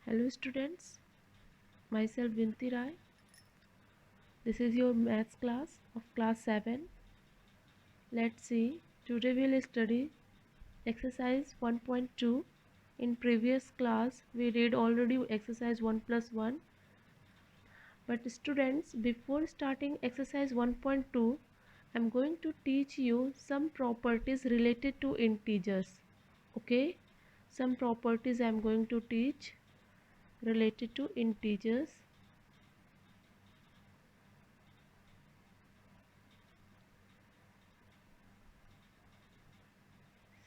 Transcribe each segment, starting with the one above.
Hello students, myself Vinti Rai. This is your maths class of class 7. Let's see, today we'll study exercise 1.2. In previous class we did already exercise 1 plus 1. But students, before starting exercise 1.2, I'm going to teach you some properties related to integers. Okay, some properties I'm going to teach related to integers.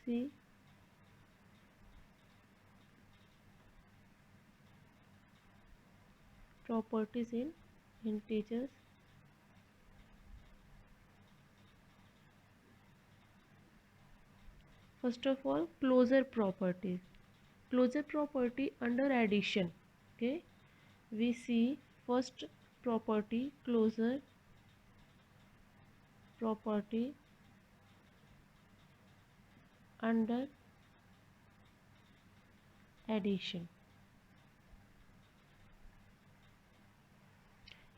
See, properties in integers. First of all, closure properties. Closure property under addition. Okay, we see first property, closure property under addition.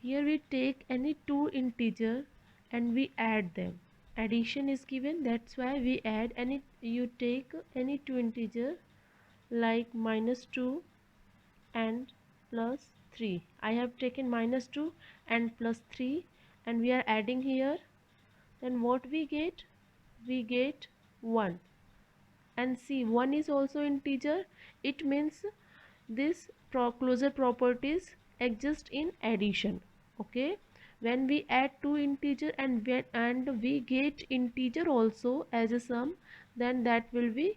Here we take any two integer and we add them. Addition is given, that's why we add any. You take any two integer like -2 and plus 3. I have taken -2 and plus 3 and we are adding here. Then what we get? We get 1. And see, 1 is also integer. It means this closure properties exist in addition. Okay, when we add two integer and we get integer also as a sum, then that will be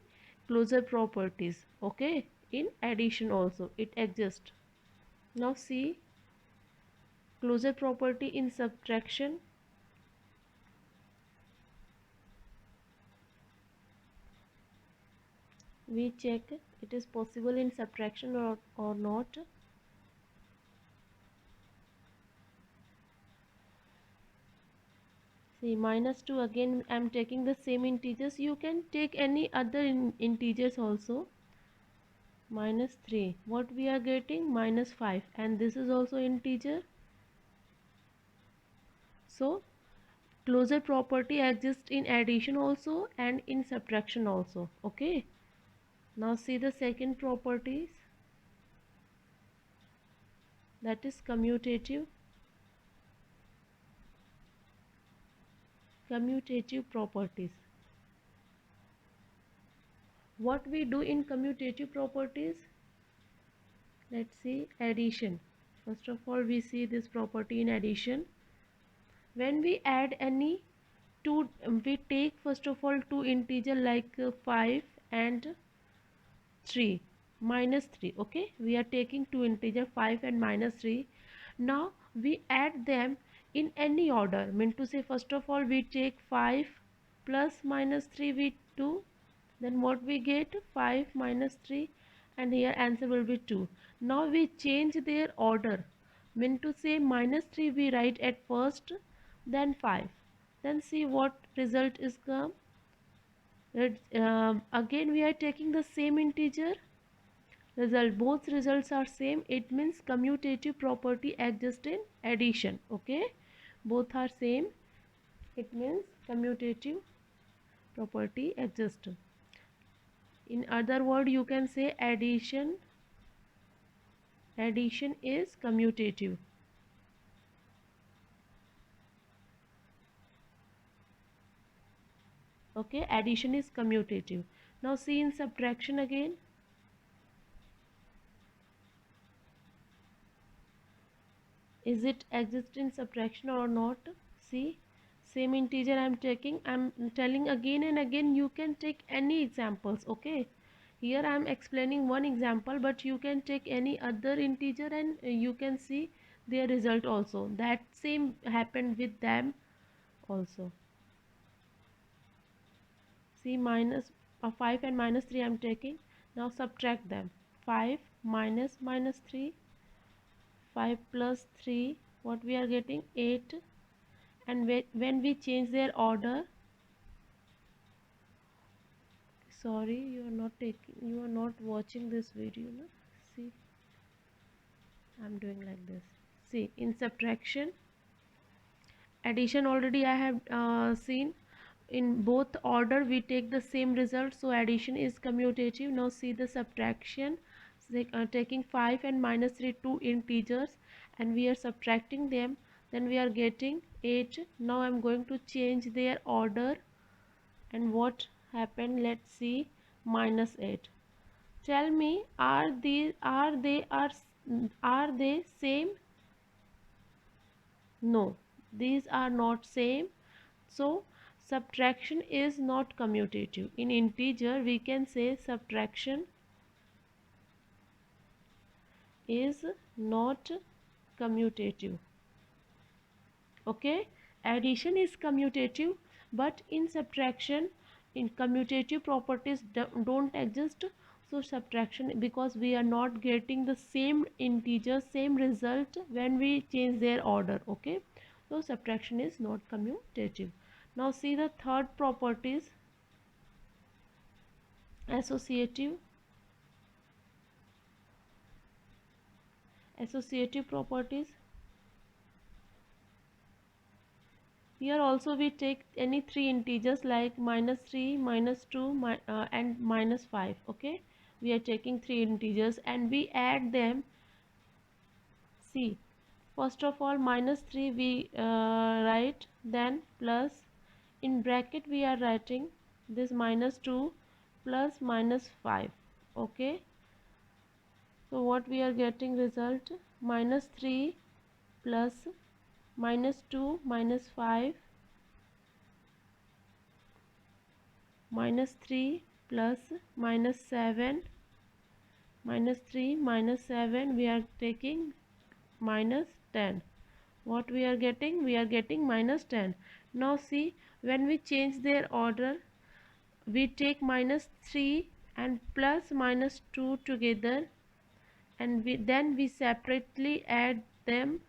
closure properties. Okay, in addition also it exists. Now see, closure property in subtraction. We check it is possible in subtraction or not. See, -2, again I'm taking the same integers. You can take any other integers also. -3, what we are getting? -5, and this is also integer. So closure property exists in addition also and in subtraction also. Okay, now see the second properties, that is commutative properties. What we do in commutative properties? Let's see, addition. First of all, we see this property in addition. When we add any two, we take first of all two integer like 5 and 3, -3. Okay, we are taking two integer 5 and -3. Now we add them in any order. Mean to say, first of all we take 5 plus -3 we do. Then what we get? 5 minus 3, and here answer will be 2. Now we change their order. Mean to say, -3 we write at first, then 5. Then see what result is come. Again we are taking the same integer. Both results are same. It means commutative property exists in addition. Okay, both are same. It means commutative property exists. In other word, you can say addition is commutative. Okay, addition is commutative. Now see in subtraction again. Is it exist in subtraction or not? See, same integer I am taking. I am telling again and again, you can take any examples. Okay, here I am explaining one example, but you can take any other integer and you can see their result also. That same happened with them also. See, 5 and -3 I am taking. Now subtract them. 5 minus -3, 5 plus 3, what we are getting? 8. And when we change their order, sorry, you are not watching this video, no? See, I'm doing like this. See, in subtraction, addition already I have seen. In both order we take the same result, so addition is commutative. Now see the subtraction. Taking 5 and minus 3, two integers, and we are subtracting them, then we are getting 8. Now I'm going to change their order, and what happened, let's see. Minus 8. Tell me, are they same? No, these are not same. So subtraction is not commutative. In integer we can say subtraction is not commutative. Okay, addition is commutative, but in subtraction, in commutative properties don't exist. So subtraction, because we are not getting the same integer, same result when we change their order. Okay, so subtraction is not commutative. Now see the third properties, associative. Associative properties. Here also we take any three integers like minus 3, minus 2, and minus 5. Okay, we are taking three integers and we add them. See, first of all minus 3 we write, then plus, in bracket we are writing this minus 2 plus minus 5. Okay, so what we are getting result, minus 3 plus minus 2 minus 5 minus 3 plus minus 7, minus 3 minus 7 we are taking minus 10. What we are getting, we are getting minus 10. Now see, when we change their order, we take minus 3 and plus minus 2 together, and then we separately add them,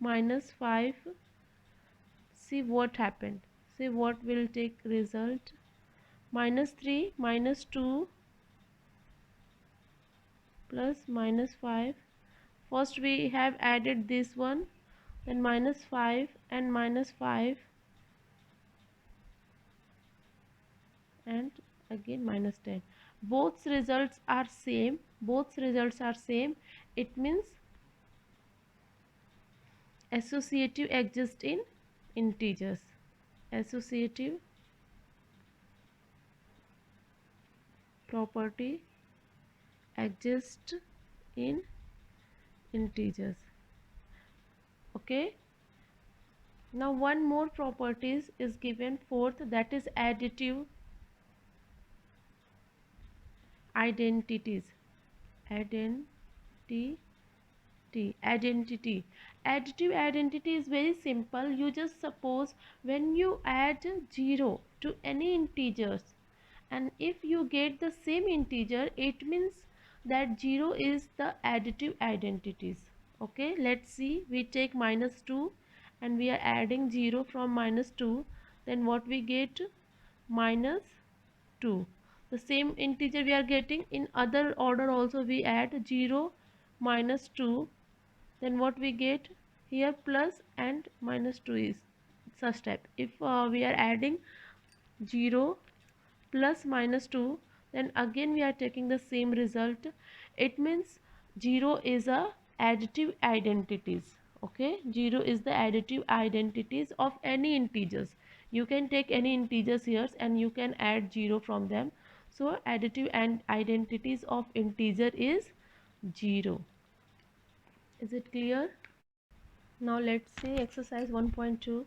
minus 5. See what happened, see what will take result, minus 3 minus 2 plus minus 5. First we have added this one, then minus 5 and minus 5, and again minus 10. Both results are same, both results are same. It means associative exists in integers. Associative property exists in integers. Okay, now one more properties is given, fourth, that is additive identities. Identity. Additive identity is very simple. You just suppose when you add 0 to any integers, and if you get the same integer, it means that 0 is the additive identities. Okay, let's see, we take minus 2 and we are adding 0 from minus 2, then what we get, minus 2. The same integer we are getting in other order also, we add 0 minus 2, then what we get here, plus and minus 2 is such type. If we are adding 0 plus minus 2, then again we are taking the same result. It means 0 is a additive identities. Okay, 0 is the additive identities of any integers. You can take any integers here and you can add 0 from them. So additive and identities of integer is 0. Is it clear? Now let's see exercise 1.2.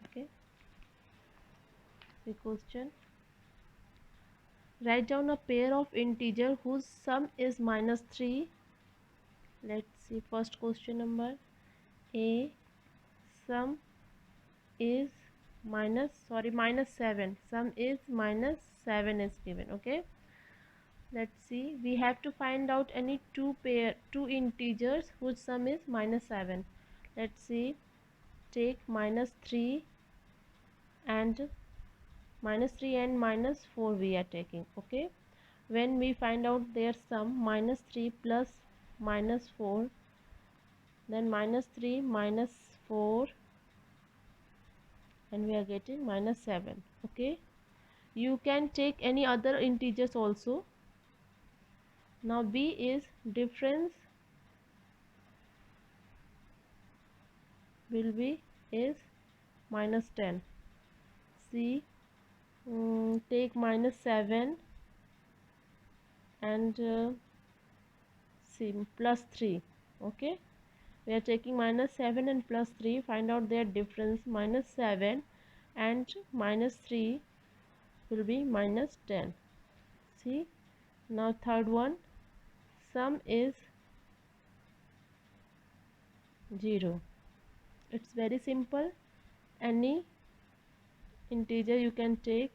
Okay, the question, write down a pair of integer whose sum is minus 3. Let's see, first question number, a sum is minus 7, sum is minus 7 is given. Okay, let's see, we have to find out any two integers whose sum is minus 7. Let's see, take minus 3 and minus 3 and minus 4 we are taking. Okay, when we find out their sum, minus 3 plus minus 4, then minus 3 minus 4, and we are getting minus 7. Okay, you can take any other integers also. Now B is difference will be is minus 10. C, take minus 7 and C plus 3. Okay, we are taking minus 7 and plus 3, find out their difference. Minus 7 and minus 3 will be minus 10. See, now third one, sum is 0. It's very simple, any integer you can take.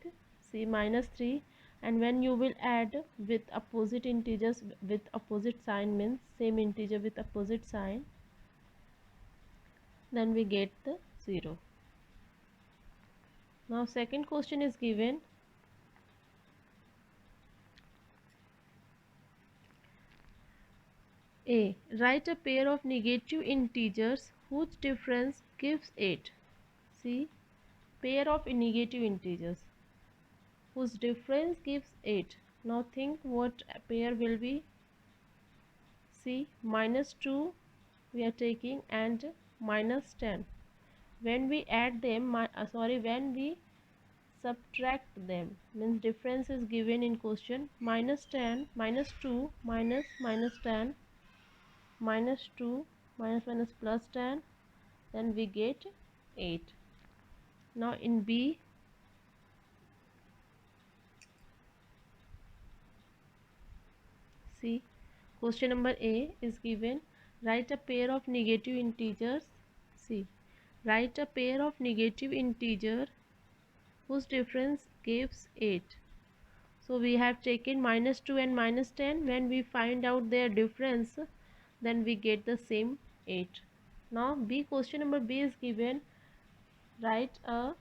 See, minus 3, and when you will add with opposite integers with opposite sign, means same integer with opposite sign, then we get the 0. Now second question is given. A. Write a pair of negative integers whose difference gives 8. See, pair of negative integers whose difference gives 8. Now think what pair will be. See, minus 2 we are taking and minus 10. When we add them, when we subtract them, means difference is given in question. Minus 10 minus 2 minus minus 10 minus 2 minus minus plus 10, then we get 8. Now in B, see, question number A is given. Write a pair of negative integers. See, write a pair of negative integer whose difference gives 8. So we have taken minus 2 and minus 10. When we find out their difference, then we get the same 8. Now B, question number B is given. Write a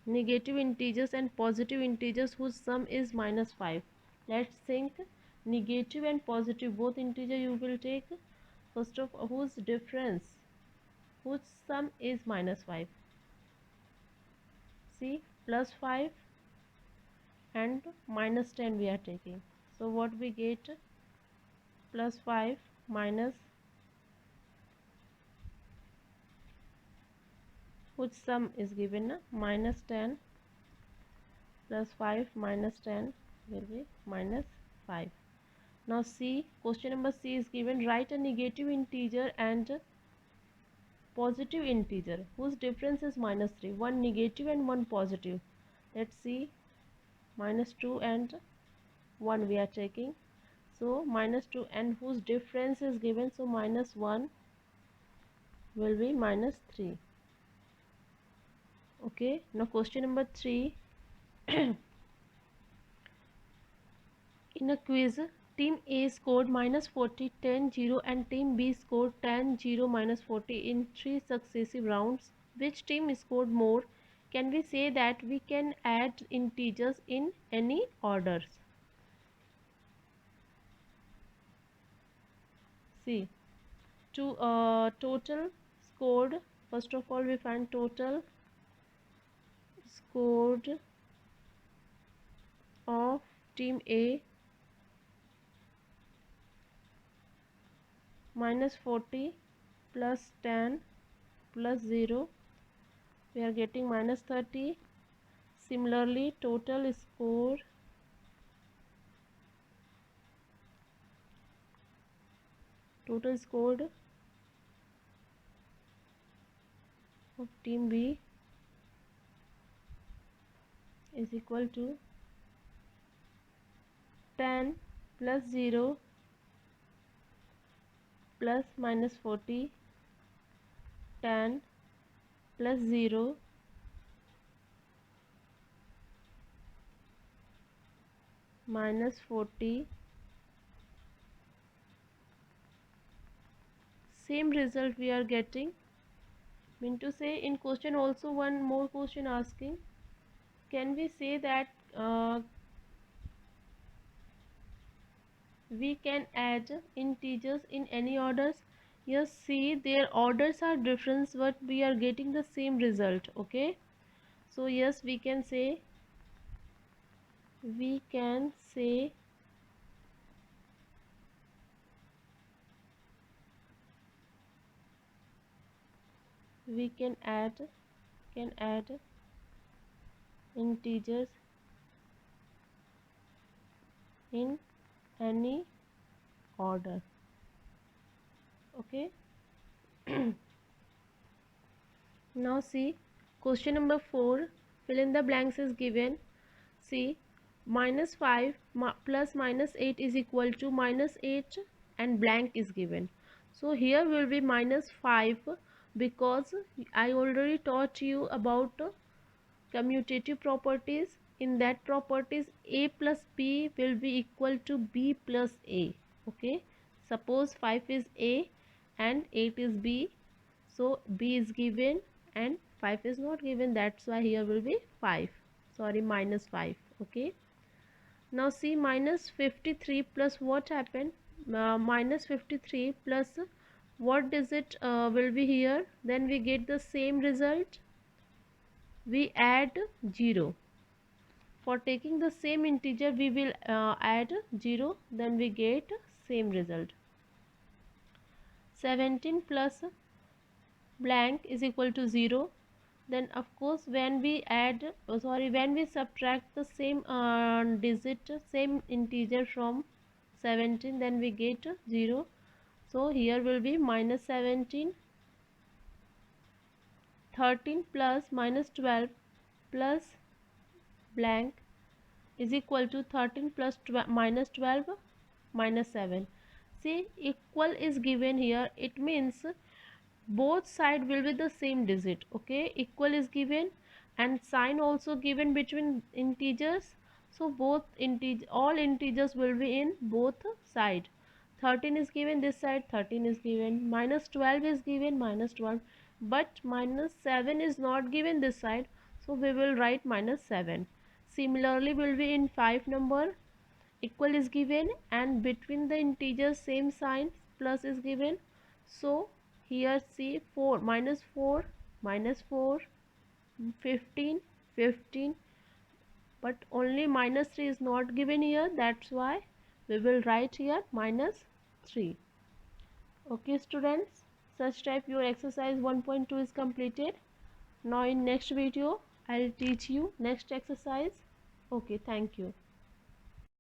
negative integers and positive integers whose sum is minus 5. Let's think, negative and positive both integer you will take. First of all, whose difference, whose sum is minus 5. See, plus 5 and minus 10 we are taking. So what we get, plus 5 minus, whose sum is given minus 10, plus 5 minus 10 will be minus 5. Now C, question number C is given. Write a negative integer and positive integer whose difference is minus 3. One negative and one positive. Let's see, minus 2 and 1 we are taking. So minus 2 and whose difference is given. So minus 1 will be minus 3. Okay, now question number 3. In a quiz, team A scored minus 40, 10, 0 and team B scored 10, 0, minus 40 in 3 successive rounds. Which team scored more? Can we say that we can add integers in any orders? See, total scored. First of all, we find total scored of team A minus 40 plus 10 plus 0, we are getting minus 30. Similarly, total scored of team B is equal to 10 plus 0 plus minus 40, 10 plus 0 minus 40. Same result we are getting. Mean to say, in question also one more question asking, can we say that we can add integers in any orders? Yes, see, their orders are different, but we are getting the same result. Okay, so yes, we can say we can add integers in any order. Okay. Now see, question number 4, fill in the blanks is given. See, minus 5 plus minus 8 is equal to minus 8 and blank is given. So here will be minus 5 because I already taught you about commutative properties. In that properties, a plus b will be equal to b plus a. Okay, suppose 5 is a and 8 is b, so b is given and 5 is not given, that's why here will be 5, sorry, minus 5. Okay, now see, minus 53 plus what happened, minus 53 plus what digit will be here, then we get the same result, we add 0. For taking the same integer we will add 0, then we get same result. 17 plus blank is equal to 0. Then of course when we add when we subtract the same same integer from 17, then we get 0. So here will be minus 17. 13 plus minus 12 plus blank is equal to 13 plus minus 12 minus 7. See, equal is given here, it means both side will be the same digit. Okay, equal is given and sign also given between integers, so both all integers will be in both side. 13 is given this side, 13 is given, minus 12 is given, minus 12, but minus 7 is not given this side, so we will write minus 7. Similarly will be in 5 number, equal is given and between the integers same sign, plus is given, so here see 4 minus 4 minus 4, 15 15, but only minus 3 is not given here, that's why we will write here minus 3. Okay students, such type your exercise 1.2 is completed. Now in next video I'll teach you next exercise. Okay, thank you.